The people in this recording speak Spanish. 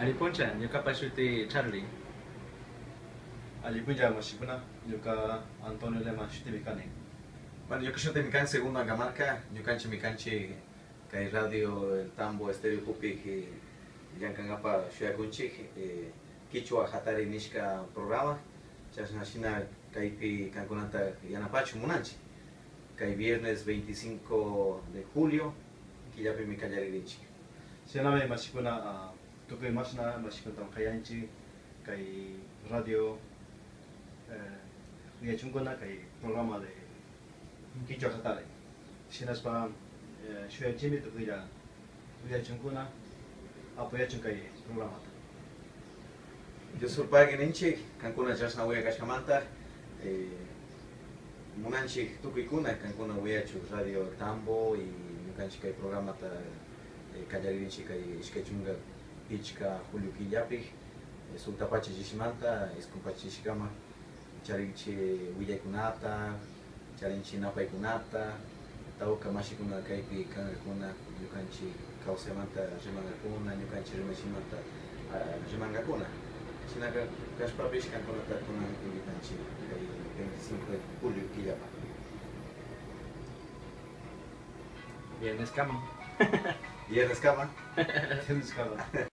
Alipuncha, ñuka pashuti Charlie. Alipuncha mashipuna, yuka Antonio Lema Shutimikane. Bueno, yo que soy de Mican, segunda Gamarca, yo canche mi canche, que hay radio, el tambo, estéreo pupi, que ya cangapa, shuyakunchi, Quichua Hatari Nishka programa, Chasnashina, Kaipi Cancunanta Yanapacho Munanchi, que hay viernes 25 de julio, que ya mi Callarinchi. Sename mashipuna, tuke masna mashipuna kayanchi, kai radio, Ria Chungona, kai programa de Quichua Hatari. Sinaspa, Shuya Jimmy, Tukia, Ria Chungona, apoya Chunkai programa. Yo soy para que ninchi, Cancuna Chasna voy a Cascamanta, Munanchi Tukikuna, Cancuna voy a radio Tambo y Mucanchi que programa ta Callarinchi que Skechunga Pichka Julio Killapi, Sultapachi Jishimanta, Escumpachi Shikama, Charinchi Villa Kunata, Charinchi Napa Kunata, Tauka Mashikuna Kaipi Kangakuna, Yukanchi Kausemanta, Jemangakuna, Yukanchi Remashimanta, Jemangakuna. Sinaga Kaspapish Kankonata Kunan Kulitanchi, 25 de julio Quillapa. Viernes cama. Viernes cama. Tienes cada.